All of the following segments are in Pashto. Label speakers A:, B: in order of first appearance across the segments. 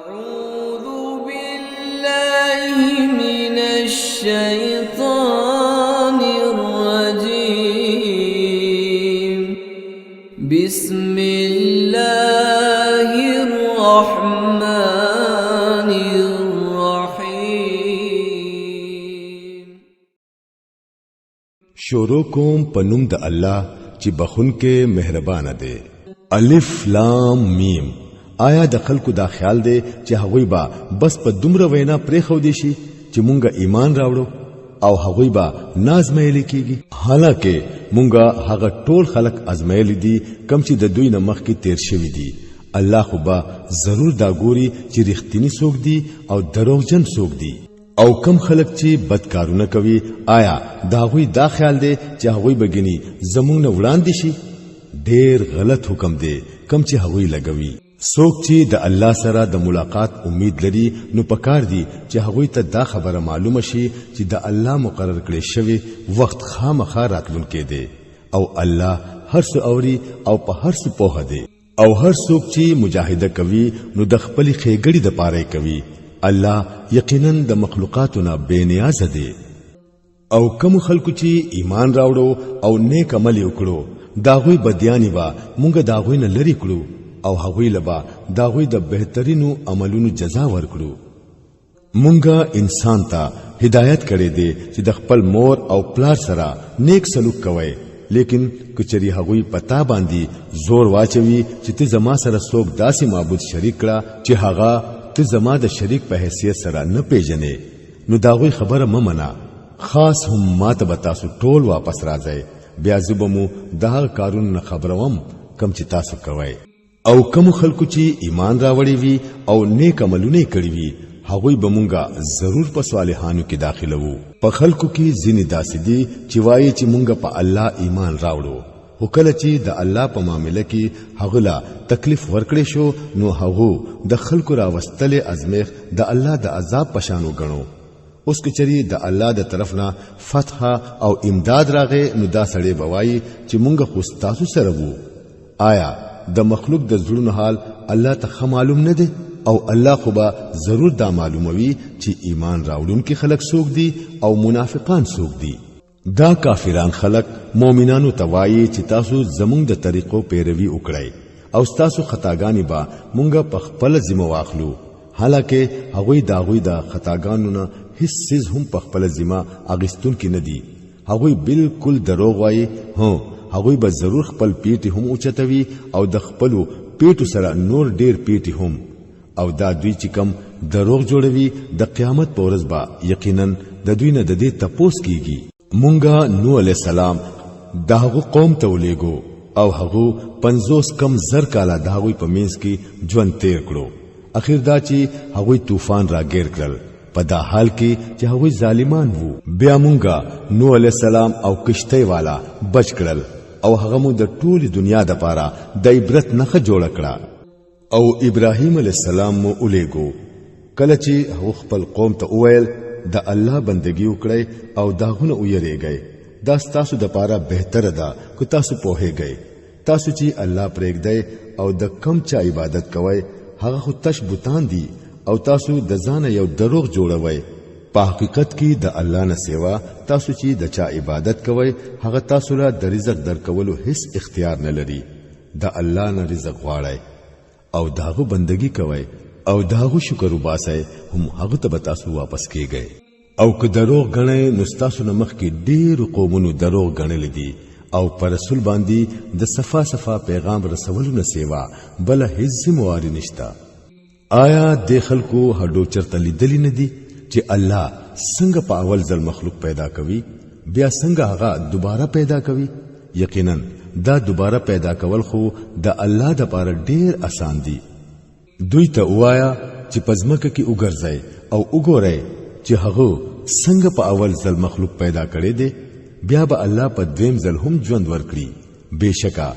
A: أعوذ بالله من الشيطان الرجيم. بسم الله الرحمن الرحيم.
B: شروع کوم پنوم د الله چې بخون کې مهربان دی. الف لام میم. آیا د خلکو دا خیال دی چې هغوی با بس په دومره وینا پرې خو دي شي چې مونږه ایمان راوړو او هغوی با نازمایل کیږي؟ حالکه مونږه هغه ټول خلق ازمایل دي کم چې د دوی نه مخکې تیر شوی دي. الله خو با ضرور دا ګوري چې رښتینی څوک دي او دروغجن څوک دي. او کم خلق چې بدکارونه کوي آیا دا غوی دا خیال دی چې هغوی بګنی زمونږ نه وړاندې شي؟ ډیر غلط حکم دی کم چې هغوی لګوي. څوک چې د الله سره د ملاقات امید لري نو پکار دی چې هغوی ته دا خبره معلومه شي چې د الله مقرر کړی شوی وخت خامخا راتلونکی دی او الله هر څه اوري او په هر څه پوهه دی. او هر څوک چې مجاهده کوي نو د خپل خېګړې د پاره کوي. الله یقینا د مخلوقاتنا بے نیاز دی. او کوم خلکو چې ایمان راوړو او نیک عمل وکړو داغوی بدیانی با مونږه داغوی نه لری کړو او هغوی لبا داغوی د بهترینو عملونو جزا ورکړو. مونږه انسان ته هدایت کړی دی چې د خپل مور او پلار سره نیک سلوک کوي، لیکن کچری هغوی پتا باندې زور واچوي چې ته زما سره څوک داسې معبود شریک کړه چې هغه ته زما د شریک په حیثیت سره نه پیژنې، نو داغوی خبره ممنه. خاص هم ماته به تاسو ټول واپس راځئ، بیا زبمو دا کارونه خبروم کم چې تاسو کوئ. او کوم خلکو چې ایمان راوړي وي او نیک عملونه کړی وي هغوی به مونږه ضرور په صالحانو کې داخلو. په خلکو کې ځینې داسې دي چې وایي چې مونږه په الله ایمان راوړو، خو کله چې د الله په معاملې کې هغه لا تکلیف ورکړي شو نو هغه د خلکو راوستلې ازمیخ د الله د عذاب پشانو غنو. اوس کچری د الله د طرف نه فتح او امداد راغې نو دا سړی بوایي چې مونږه خو تاسو سره وو. آیا د مخلوق د زړونو حال الله ته معلوم نه دی؟ او الله خو به ضرور دا معلوموي چې ایمان راوړونکي خلک څوک دي او منافقان څوک دي. دا کافران خلق مؤمنانو توایي چې تاسو زمونږ د طریقو پیروي وکړئ او تاسو خطاګانی با مونږه په خپل ذمہ واخلو. حالکه هغوی داغوی د خطاګانو نه هیڅ سیز هم په خپل ذمہ اغستون کې نه دي. هغوی بالکل دروغ وایي. هو هغوی به ضرور خپل پیټي هم اوچتوي او د خپل پیټو سره نور ډیر پیټي هم. او دا دوی چې کم دروغ جوړوي د قیامت په ورځ به یقینا د دوی نه د دې تپوس کیږي. مونږه نوح علیہ السلام داغو قوم ته ولېګو او هغه 50 کم زر کاله داغوی په مینس کې ژوند تیر کړو. اخر دا چې هغوی طوفان را ګیر کړل په دا حال کې چې هغوی ظالمان وو. بیا مونږه نوح علیہ السلام او کشته والا بچ کړل او هغه مو د ټول دنیا د پاره د عبرت نخه جوړ کړه. او ابراهیم علیہ السلام مو ولېګو کله چې هغه خپل قوم ته وویل د الله بندگی وکړئ او داغونه ویریږئ، دا تاسو د پاره بهتره ده که تاسو پوهیږئ. تاسو چې الله پرېږدئ او د کم چا عبادت کوئ هغه خو تش بوتان دي او تاسو د ځان یو دروغ جوړوئ. په حقیقت کې د الله نه سیوا تاسو چې د چا عبادت کوئ هغه تاسو له د رزق درکولو هیڅ اختیار نه لري. د الله نه رزق غواړئ او داغو بندگی کوئ او داغو شکر وباسئ، هم هغه ته به تاسو واپس کیږئ. او که دروغ غنئ نو تاسو نه مخکې ډېر قومونو دروغ غنل دي او پر رسول باندې د صفا پیغام رسولو نه سیوا بل هیڅ ذمہواری نشتا. آیا د خلکو هډو چرته لیدلی نه دي چې الله څنګه په اول ځل مخلوق پیدا کوي بیا څنګه هغه دوباره پیدا کوي؟ یقینا دا دوباره پیدا کول خو د الله د پاره ډیر آسان دي. دوی ته وایا چې پزمکه کې وګرځي او وګورئ چې هغه څنګه په اول ځل مخلوق پیدا کړي دي، بیا به الله په دویم ځل هم ژوند ورکړي. بهشکه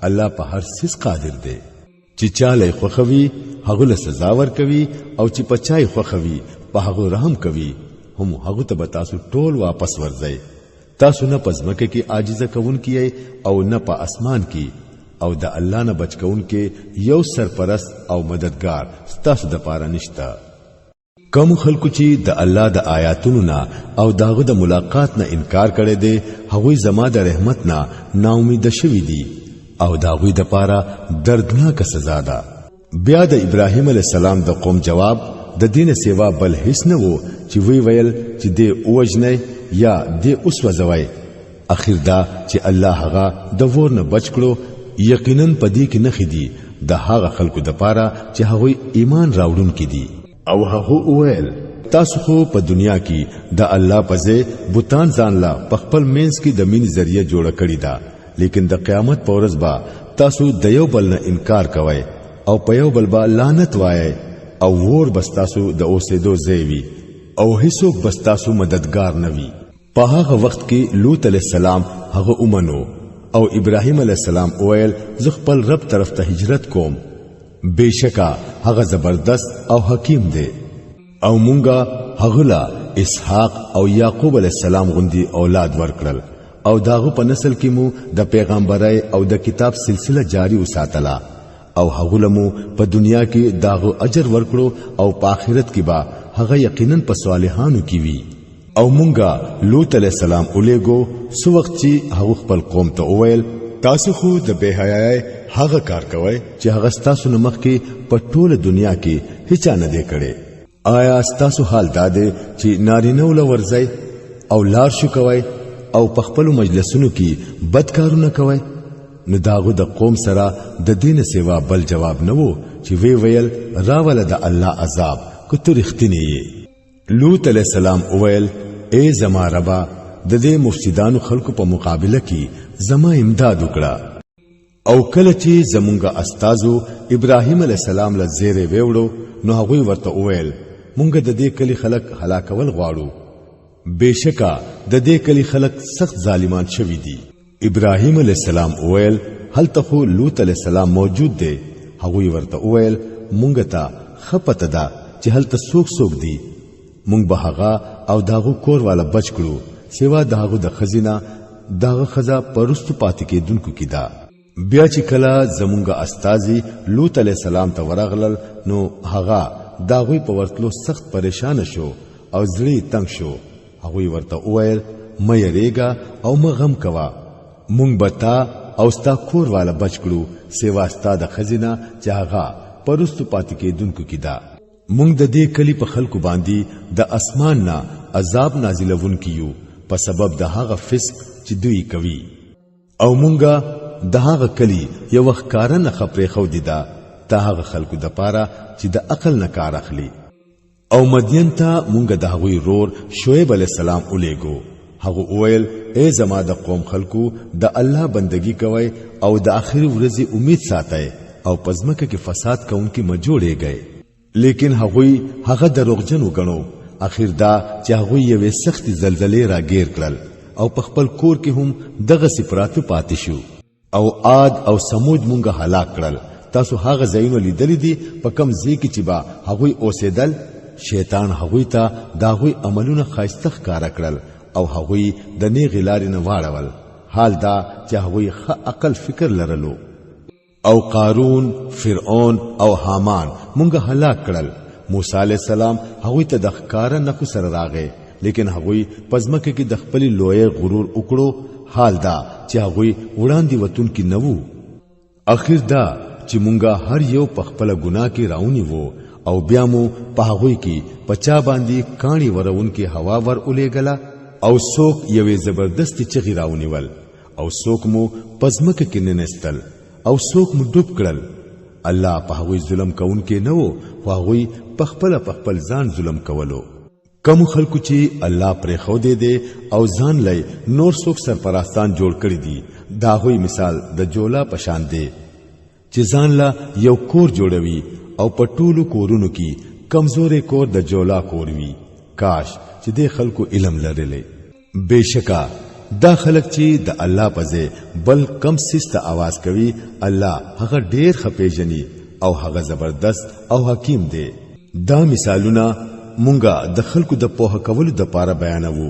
B: الله په هر څه قادر دی. چې چاله خوخوي هغه له سزا ورکوي او چې پچای خوخوي په هغه رحم کوي. هم هغه ته به تاسو ټول واپس ورځئ. تاسو نه پزمکه کې عاجزه کوون کیای او نه په اسمان کې، او د الله نه بچکون کې یو سرپرست او مددگار ستاسو د پاره نشتا کوم خلکو چې د الله د آیاتونو نه او داغه د ملاقات نه انکار کړي دي هغوی زما د رحمت نه ناامید شوي دي او داغوی د پاره دردناک سزا ده بیا د ابراهیم علی السلام د قوم جواب د دین سیوا بل هیڅ نه وو چې وی ویل چې د اوجنه یا د اوس وزوي اخر دا چې الله هغه د ور نه بچ کړو یقینا پدې کې نه خدي د هغه خلکو د پاره چې هغوی ایمان راوړون کې دي او هغه ویل تاسو خو په دنیا کې د الله پځه بوتان ځان لا په خپل مینس کې د مين ذریعہ جوړ کړی دا لیکن د قیامت په ورځ با تاسو د یو بل نه انکار کوئ او په یو بل با لعنت وایي او ور بستاسو د اوسېدو ځای او هیڅوک بستاسو مددگار نوي په هغه وخت کې لوط علیہ السلام هغه اومنو او ابراهیم علیہ السلام ویل زه خپل رب طرف ته هجرت کوم بشکا هغه زبردست او حکیم دی او مونږه هغه لا اسحاق او یعقوب علیہ السلام غوندي اولاد ورکړل او داغه په نسل کې مو د پیغمبرای او د کتاب سلسله جاری وساتله او هغه لمو په دنیا کې داغه اجر ورکړو او په آخرت کې با هغه یقینا په صالحانو کې وي او مونږه لوط علیہ السلام اولېګو سو وخت چې هغه خپل قوم ته وویل تاسو خو د بهایي هغه کار کوئ چې هغه تاسو نه مخکې په ټوله دنیا کې هیڅ نه دی کړي آیا تاسو حال داده چې نارینه ول ورځي او لار شو کوي او په خپل مجلسونو کې بد کارونه کوي نو داغه د قوم سره د دین سیوا بل جواب نه وو چې وی ویل راول د الله عذاب کته رښتینی لوط علیہ السلام ویل اے زما ربا د دې مفسدانو خلکو په مقابله کې زما امداد وکړه او کله چې زمونږه استادو ابراهیم علیہ السلام له زیره ویوړو نو هغه ورته ویل مونږ د دې کلی خلک هلاکول غواړو بشکا د دې کلی خلک سخت ظالمان شوي دي ابراهیم علیہ السلام ویل هل ته لوط علیہ السلام موجود دی هغه ورته ویل مونږ ته خپته ده چې هل ته څوک دي مونږ به هغه او داغه کور والا بچ کړو سیوا داغه د خزینه داغه خزا پرستو پاتې کېدونکو کې دا بیا چې کله زمونږه استازي لوط علیہ السلام ته ورغلل نو هغه داغوی په ورتلو سخت پریشان شو او زړی تنگ شو هغه ورته وویل مې یریګا او ما غم کوا مونږ بتا او ستا کور والا بچ کړو سیوا ستا د خزینه چې هغه پرستو پاتې کېدونکو کې دا مونږ د دې کلی په خلکو باندې د اسمان نه عذاب نازلون کیو په سبب د هغه فسق چې دوی کوي او مونږه د هغه کلی یو ښکارا نه خبرې خو دي دا ته هغه خلکو د پاره چې د عقل نه کار اخلي او مدین ته مونږ د هغوی رور شعیب علی السلام الیګو هغه ویل اے زما د قوم خلکو د الله بندگی کوي او د اخر ورځې امید ساتي او پزمکه کې فساد کوونکی مجوړې گئے لیکن هغه دروغجن وګڼو اخر دا چې هغه یو سخت زلزلې راګیر کړل او په خپل کور کې هم دغه سپراتو پاتې شو او عاد او سمود مونږه هلاک کړل تاسو هغه ځایونه لیدلې دي په کم ځای کې چې با هغه اوسېدل شیطان هغه ته داغوی عملونه خاصه ښکارا کړل او هغه د نیغ لارې نه واړول حال دا چې هغه ښه عقل فکر لرلو او قارون فرعون او حامان مونږه هلاک کړل موسی علیہ السلام هغه ته د ښکارا نه سره راغی لیکن هغه پزمکه کې د خپل لوی غرور وکړو حال دا چې هغه وړاندې وتون کې نوو اخر دا چې مونږه هر یو په خپل ګناه کې راونی وو او بیا مو په هغه کې پچا باندې کانی ورون کې هوا ور اولېګلا او څوک یوې زبردست چغی راونیول او څوک مو پزمکه کې ننستل او څوک مو ډوب کړل الله په هغه ظلم کوونکې نه وو خو هغه په خپل ځان ظلم کولو کوم خلکو چې الله پرې خو دې او ځان لای نور څوک سرپرستان جوړ کړی دي دا هوی مثال د جولا پشان دی چې ځان لا یو کور جوړوي او په ټولو کورونو کې کمزورې کور د جولا کور وي کاش چې دې خلکو علم لرلې بشکا دا خلک چې د الله پځه بل کم سیسته आवाज کوي الله هغه ډیر خپېجنی او هغه زبردست او حکیم دی دا مثالونه مونږه د خلکو د پوهه کولو د پاره بیانوو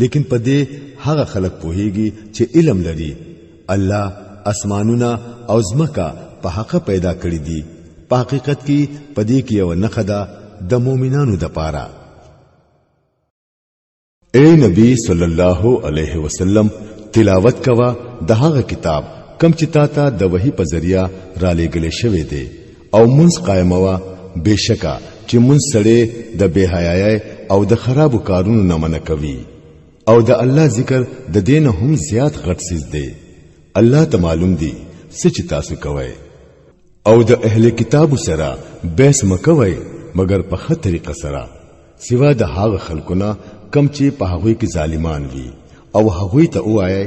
B: لیکن په دې هغه خلک پوهیږي چې علم لري الله اسمانونه او زمکا په حق پیدا کړی دي په حقیقت کې پدې کې یو نخدا د مؤمنانو د پاره اے نبی صلی الله علیه وسلم تلاوت کوا د هغه کتاب کم چې تا ته د وحی په ذریعہ را لېږل شوی دی او منځ قائموا بشکا چې منځ سره د بهایي او د خرابو کارونو نه منع کوي او د الله ذکر د دین هم زیات غټ سیز دی الله ته معلوم دی سچ تاسو کوي او د اهل کتاب سره بیس مکوي مگر په خطر طریقه سره سوا د هغه خلکونه کم چې په هغه کې ظالمان وي او هغه ته وایي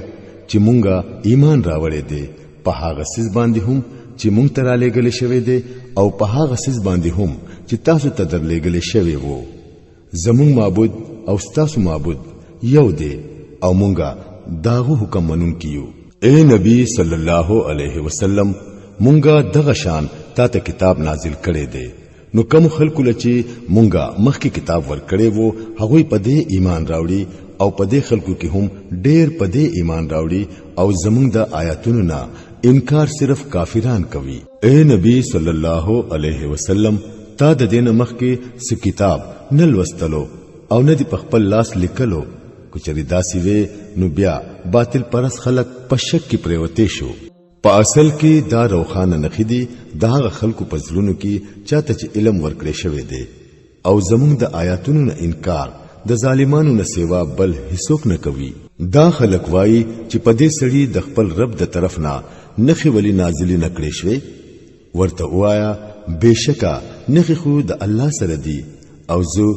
B: چې مونږه ایمان راوړې دي په هغه سیس باندې هم چې مونږ ته را لېږل شوی دی او په هغه سیس باندې هم چې تاسو ته در لېږل شوی وو زمون معبود او تاسو معبود یو دی او مونږه داغه حکم منون کیو اے نبی صلی الله علیه وسلم مونږه دغه شان تا ته کتاب نازل کړي دی نو کوم خلکو لچی مونږه مخکې کتاب ورکړي وو هغه په دې ایمان راوړي او په دې خلکو کې هم ډېر په دې ایمان راوړي او زمونږ د آیاتونو نه انکار صرف کافران کوي اے نبی صلی الله علیه وسلم تا د دین مخکې س کتاب نل وستلو او نه دی په خپل لاس لیکلو کچری داسي وې نو بیا باطل پرس خلق په شک کې پریوته شو په اصل کې دا روخانه نخیدي دا خلکو په ځلونو کې چاته چې علم ورکړې شوی دی او زمونږ د آیاتونو نه انکار د ظالمانو نه سیوا بل هیڅوک نه کوي دا خلک وایي چې په دې سړي د خپل رب د طرف نه نخي ولی نازلی نکړې شوی ورته وایا بشکا نخي خو د الله سره دی او زه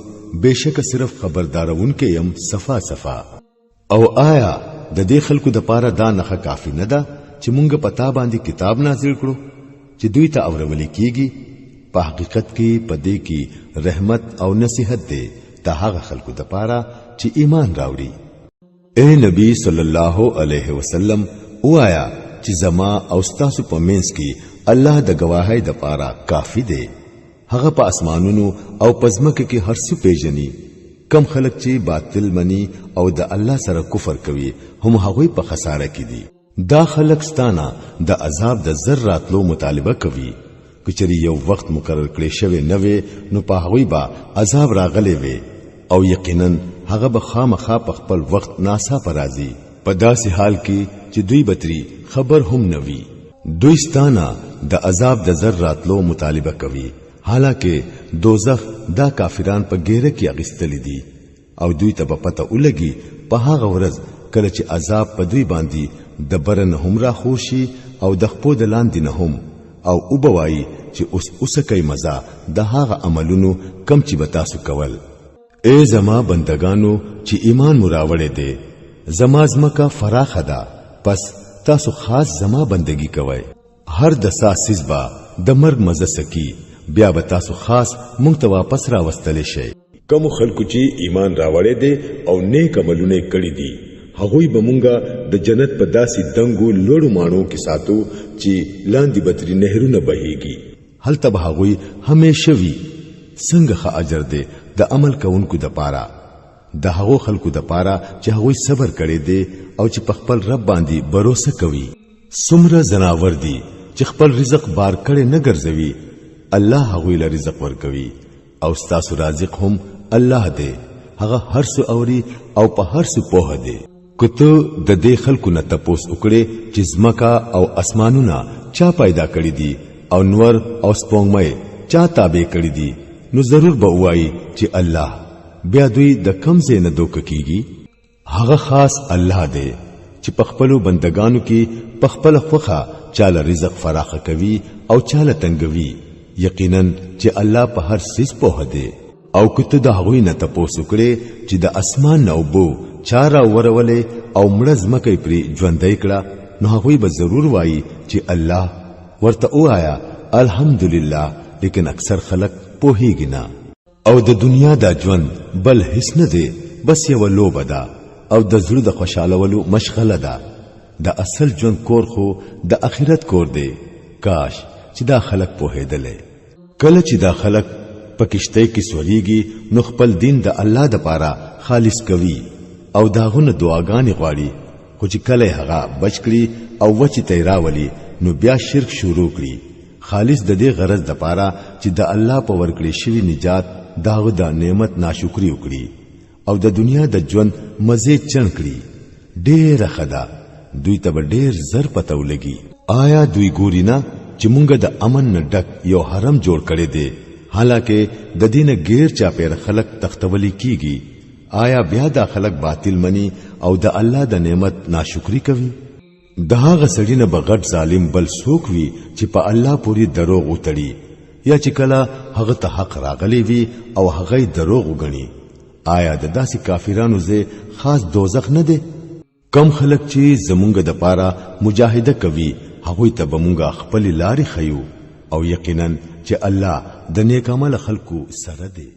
B: بشکا صرف خبردارون کې يم صفا صفا او آیا د دې خلکو د پاره دا نه کافی نه ده چې مونږ پتا باندې کتاب نازل کړو چې دوی ته اورول کیږي په حقیقت کې پدې کې رحمت او نصیحت دی د هغه خلکو د پاره چې ایمان راوړي اے نبی صلی الله علیه وسلم وایا چې زما او تاسو په منځ کې الله د گواهی د پاره کافی دی هغه په اسمانونو او پزمکه کې هر څه پیژني کم خلک چې باطل مني او د الله سره کفر کوي هم هغه په خساره کې دي دا خلک ستانه د عذاب د ذراتلو مطالبه کوي کچری یو وخت مقرر کړی شوی نه وي نو په هغه با عذاب راغلی وي او یقینا هغه به خامخا په خپل وخت ناسا پرازي په داسې حال کې چې دوی بتري خبر هم نوي دوی ستانه د عذاب د ذراتلو مطالبه کوي حالکه دوزخ دا کافران په ګیره کې اغستل دي او دوی ته په پته ولګي په هغه ورځ کله چې عذاب په دوی باندې د برن هم را خوشي او د خپو د لاندې نه هم او وبوي چې اوس کوي مزه د هغه عملونو کم چې بتاسو کول اے زما بندگانو چې ایمان مراوړې دي زما زمکا فراخه ده پس تاسو خاص زما بندگی کوئ هر د ساسیز با د مرګ مزه سکی بیا به تاسو خاص مونږ ته واپس را وستل شي کوم خلکو چې ایمان راوړې دي او نیک عملونه کړی دي هغوی به مونږه د جنت په داسې دنګو لوړو مانو کې ساتو چې لاندې بتري نهرونه بهيږي هلته به هغوی همیشه وي څنګه ښه اجر دی د عمل کوونکو د پاره د هغو خلکو د پاره چې هغوی صبر کړي دي او چې په خپل رب باندې باور کوي څومره زناور دي چې خپل رزق بار کړي نه ګرځوي الله هغوی له رزق ورکوي او ستاسو رازق هم الله دی هغه هر څه اوري او په هر څه پوهه دی کته د دې خلکو نه تپوس وکړي چې زمکا او اسمانونه چا پیدا کړی دي او نور او سپوږمۍ چا تابع کړی دي نو ضرور به وایي چې الله بیا دوی د کم ځای نه دوک کیږي هغه خاص الله دی چې په خپل بندگانو کې په خپل خوخه چاله رزق فراخه کوي او چاله تنګوي یقینا چې الله په هر څه په دی او کته د هغوی نه تاسو کړي چې د اسمان نه وبو چارا ورولې او مړز مکه پری ژوندۍ کړه نو هغوی به ضرور وایي چې الله ورته وایا الحمدلله لیکن اکثر خلک پوهیږي نه او د دنیا دا ژوند بل هیڅ نه دی بس یو لوبه ده او د زړه د خوشالولو مشغله ده د اصل ژوند کور خو د اخرت کور دی کاش چې دا خلک پوهېدل کله چې دا خلک پکشته کې سوريږي نو خپل دین د الله د پاره خالص کوي او داغونه دعاګانې غواړي خو چې کله هغه بچکړي او وچ تیراولی نو بیا شرک شروع کړي خالص د دې غرض د پاره چې د الله په ورکړې شوی نجات داغه د نعمت ناشکری وکړي او د دنیا د ژوند مزه چن کړي ډېر خدا دوی ته ډېر زر پته ولګي آیا دوی ګورینا چې مونږ د امن نه ډک یو حرم جوړ کړی دی حالکه د دینه غیر چا پیر خلق تختولی کیږي آیا بیا د خلق باطل منی او د الله د نعمت ناشکری کوي دغه سړی نه بغټ ظالم بل څوک وي چې په الله پوری دروغ وتړي یا چې کله هغه ته حق راغلی وي او هغه دروغ وګڼي آیا د داسې کافرانو زه خاص دوزخ نه دی کم خلق چې زمونږ د پاره مجاهده کوي هغه ته بمونږه خپل لارې خيو او یقینا چې الله د نیک عمل خلقو سره دی